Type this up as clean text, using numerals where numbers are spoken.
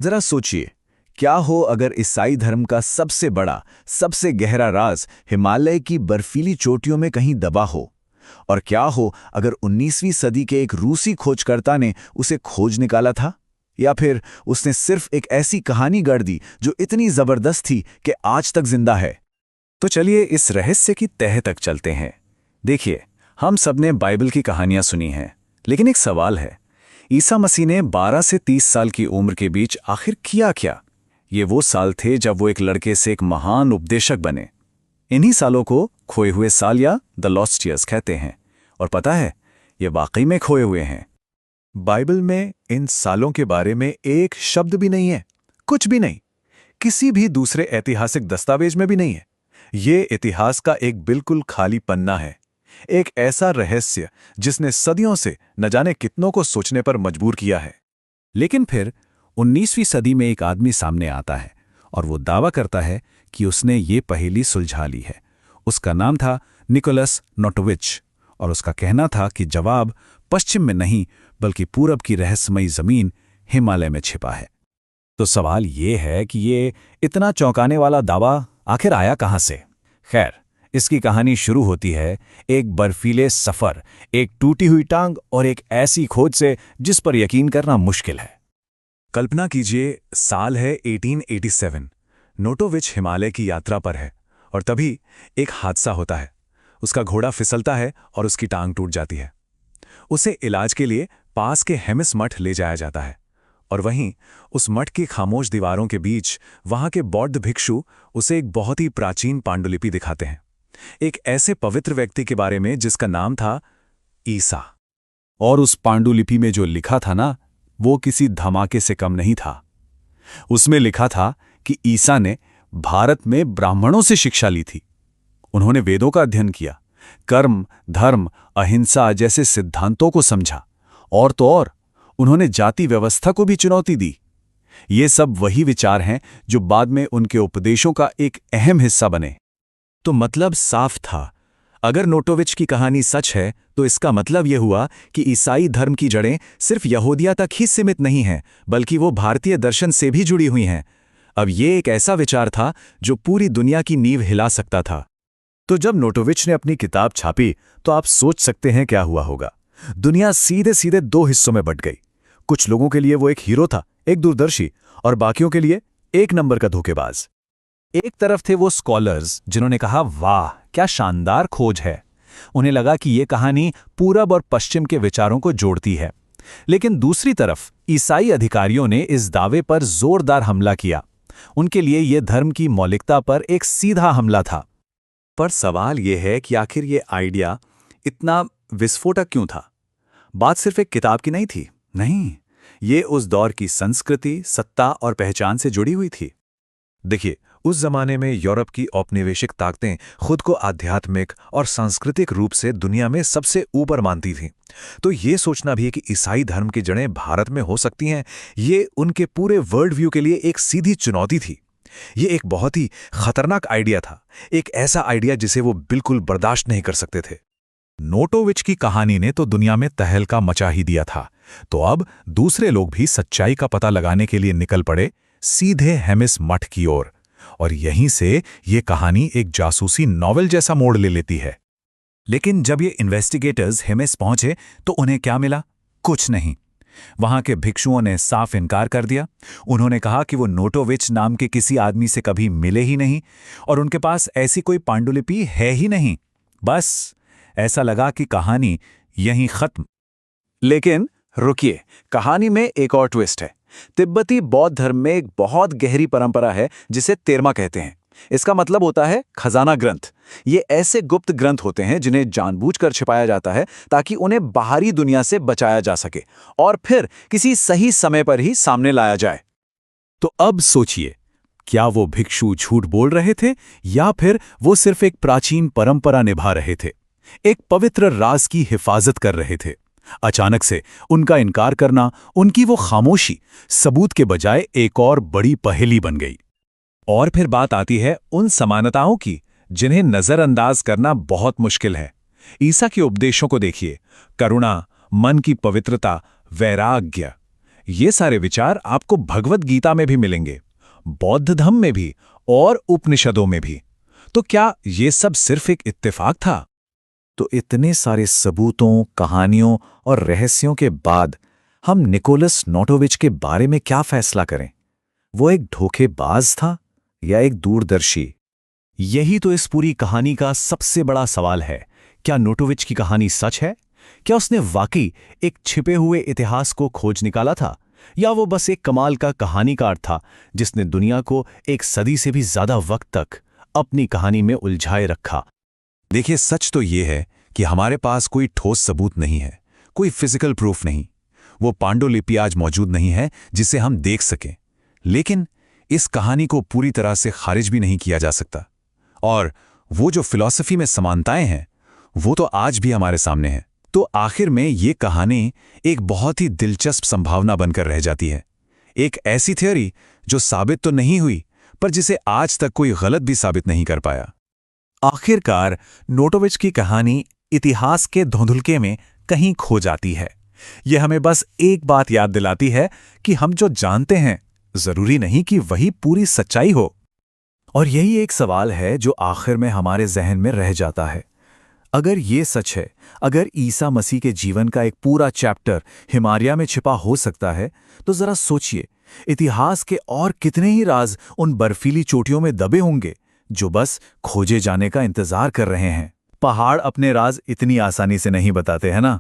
जरा सोचिए, क्या हो अगर ईसाई धर्म का सबसे बड़ा, सबसे गहरा राज हिमालय की बर्फीली चोटियों में कहीं दबा हो? और क्या हो अगर 19वीं सदी के एक रूसी खोजकर्ता ने उसे खोज निकाला था? या फिर उसने सिर्फ एक ऐसी कहानी गढ़ दी जो इतनी जबरदस्त थी कि आज तक जिंदा है? तो चलिए इस रहस्य की तह तक चलते हैं। देखिए, हम सबने बाइबल की कहानियां सुनी हैं, लेकिन एक सवाल है, ईसा मसीह ने 12 से 30 साल की उम्र के बीच आखिर किया क्या? ये वो साल थे जब वो एक लड़के से एक महान उपदेशक बने। इन्हीं सालों को खोए हुए साल या द लॉस्ट ईयर्स कहते हैं। और पता है, ये वाकई में खोए हुए हैं। बाइबल में इन सालों के बारे में एक शब्द भी नहीं है, कुछ भी नहीं, किसी भी दूसरे ऐतिहासिक दस्तावेज में भी नहीं है। ये इतिहास का एक बिल्कुल खाली पन्ना है, एक ऐसा रहस्य जिसने सदियों से न जाने कितनों को सोचने पर मजबूर किया है। लेकिन फिर 19वीं सदी में एक आदमी सामने आता है और वो दावा करता है कि उसने ये पहेली सुलझा ली है। उसका नाम था निकोलस नोटोविच, और उसका कहना था कि जवाब पश्चिम में नहीं बल्कि पूरब की रहस्यमयी जमीन हिमालय में छिपा है। तो सवाल ये है कि ये इतना चौंकाने वाला दावा आखिर आया कहां से? खैर, इसकी कहानी शुरू होती है एक बर्फीले सफर, एक टूटी हुई टांग और एक ऐसी खोज से जिस पर यकीन करना मुश्किल है। कल्पना कीजिए, साल है 1887। नोटोविच हिमालय की यात्रा पर है और तभी एक हादसा होता है। उसका घोड़ा फिसलता है और उसकी टांग टूट जाती है। उसे इलाज के लिए पास के हेमिस मठ ले जाया जाता है और वहीं उस मठ की खामोश दीवारों के बीच वहां के बौद्ध भिक्षु उसे एक बहुत ही प्राचीन पांडुलिपि दिखाते हैं, एक ऐसे पवित्र व्यक्ति के बारे में जिसका नाम था ईसा। और उस पांडुलिपि में जो लिखा था ना, वो किसी धमाके से कम नहीं था। उसमें लिखा था कि ईसा ने भारत में ब्राह्मणों से शिक्षा ली थी। उन्होंने वेदों का अध्ययन किया, कर्म, धर्म, अहिंसा जैसे सिद्धांतों को समझा, और तो और उन्होंने जाति व्यवस्था को भी चुनौती दी। ये सब वही विचार हैं जो बाद में उनके उपदेशों का एक अहम हिस्सा बने। तो मतलब साफ था, अगर नोटोविच की कहानी सच है तो इसका मतलब यह हुआ कि ईसाई धर्म की जड़ें सिर्फ यहूदिया तक ही सीमित नहीं हैं, बल्कि वो भारतीय दर्शन से भी जुड़ी हुई हैं। अब ये एक ऐसा विचार था जो पूरी दुनिया की नींव हिला सकता था। तो जब नोटोविच ने अपनी किताब छापी तो आप सोच सकते हैं क्या हुआ होगा। दुनिया सीधे सीधे दो हिस्सों में बंट गई। कुछ लोगों के लिए वो एक हीरो था, एक दूरदर्शी, और बाकियों के लिए एक नंबर का धोखेबाज। एक तरफ थे वो स्कॉलर्स जिन्होंने कहा, वाह क्या शानदार खोज है। उन्हें लगा कि ये कहानी पूरब और पश्चिम के विचारों को जोड़ती है। लेकिन दूसरी तरफ ईसाई अधिकारियों ने इस दावे पर जोरदार हमला किया। उनके लिए यह धर्म की मौलिकता पर एक सीधा हमला था। पर सवाल यह है कि आखिर ये आइडिया इतना विस्फोटक क्यों था? बात सिर्फ एक किताब की नहीं थी, नहीं, ये उस दौर की संस्कृति, सत्ता और पहचान से जुड़ी हुई थी। देखिए, उस जमाने में यूरोप की औपनिवेशिक ताकतें खुद को आध्यात्मिक और सांस्कृतिक रूप से दुनिया में सबसे ऊपर मानती थीं। तो ये सोचना भी कि ईसाई धर्म की जड़ें भारत में हो सकती हैं, ये उनके पूरे वर्ल्ड व्यू के लिए एक सीधी चुनौती थी। ये एक बहुत ही खतरनाक आइडिया था, एक ऐसा आइडिया जिसे वो बिल्कुल बर्दाश्त नहीं कर सकते थे। नोटोविच की कहानी ने तो दुनिया में तहलका मचा ही दिया था। तो अब दूसरे लोग भी सच्चाई का पता लगाने के लिए निकल पड़े, सीधे हेमिस मठ की ओर। और यहीं से ये कहानी एक जासूसी नॉवेल जैसा मोड़ ले लेती है। लेकिन जब ये इन्वेस्टिगेटर्स हेमिस पहुंचे तो उन्हें क्या मिला? कुछ नहीं। वहां के भिक्षुओं ने साफ इनकार कर दिया। उन्होंने कहा कि वो नोटोविच नाम के किसी आदमी से कभी मिले ही नहीं और उनके पास ऐसी कोई पांडुलिपि है ही नहीं। बस ऐसा लगा कि कहानी यहीं खत्म। लेकिन रुकिए, कहानी में एक और ट्विस्ट है। तिब्बती बौद्ध धर्म में एक बहुत गहरी परंपरा है जिसे तेरमा कहते हैं। इसका मतलब होता है खजाना ग्रंथ। ये ऐसे गुप्त ग्रंथ होते हैं जिन्हें जानबूझकर छिपाया जाता है ताकि उन्हें बाहरी दुनिया से बचाया जा सके और फिर किसी सही समय पर ही सामने लाया जाए। तो अब सोचिए, क्या वो भिक्षु झूठ बोल रहे थे या फिर वो सिर्फ एक प्राचीन परंपरा निभा रहे थे, एक पवित्र राज की हिफाजत कर रहे थे? अचानक से उनका इनकार करना, उनकी वो खामोशी सबूत के बजाय एक और बड़ी पहेली बन गई। और फिर बात आती है उन समानताओं की जिन्हें नजरअंदाज करना बहुत मुश्किल है। ईसा के उपदेशों को देखिए, करुणा, मन की पवित्रता, वैराग्य, ये सारे विचार आपको भगवद गीता में भी मिलेंगे, बौद्ध धर्म में भी और उपनिषदों में भी। तो क्या ये सब सिर्फ एक इत्तेफाक था? तो इतने सारे सबूतों, कहानियों और रहस्यों के बाद हम निकोलस नोटोविच के बारे में क्या फैसला करें? वो एक धोखेबाज था या एक दूरदर्शी? यही तो इस पूरी कहानी का सबसे बड़ा सवाल है। क्या नोटोविच की कहानी सच है? क्या उसने वाकई एक छिपे हुए इतिहास को खोज निकाला था, या वो बस एक कमाल का कहानीकार था जिसने दुनिया को एक सदी से भी ज्यादा वक्त तक अपनी कहानी में उलझाए रखा? देखिए, सच तो ये है कि हमारे पास कोई ठोस सबूत नहीं है, कोई फिजिकल प्रूफ नहीं। वो पांडुलिपि आज मौजूद नहीं है जिसे हम देख सकें। लेकिन इस कहानी को पूरी तरह से खारिज भी नहीं किया जा सकता। और वो जो फिलॉसफी में समानताएं हैं, वो तो आज भी हमारे सामने हैं। तो आखिर में ये कहानी एक बहुत ही दिलचस्प संभावना बनकर रह जाती है। एक ऐसी थ्योरी जो साबित तो नहीं हुई, पर जिसे आज तक कोई गलत भी साबित नहीं कर पाया। आखिरकार नोटोविच की कहानी इतिहास के धुंधलके में कहीं खो जाती है। यह हमें बस एक बात याद दिलाती है कि हम जो जानते हैं जरूरी नहीं कि वही पूरी सच्चाई हो। और यही एक सवाल है जो आखिर में हमारे जहन में रह जाता है। अगर ये सच है, अगर ईसा मसीह के जीवन का एक पूरा चैप्टर हिमालय में छिपा हो सकता है, तो जरा सोचिए, इतिहास के और कितने ही राज उन बर्फीली चोटियों में दबे होंगे जो बस खोजे जाने का इंतजार कर रहे हैं। पहाड़ अपने राज इतनी आसानी से नहीं बताते हैं ना।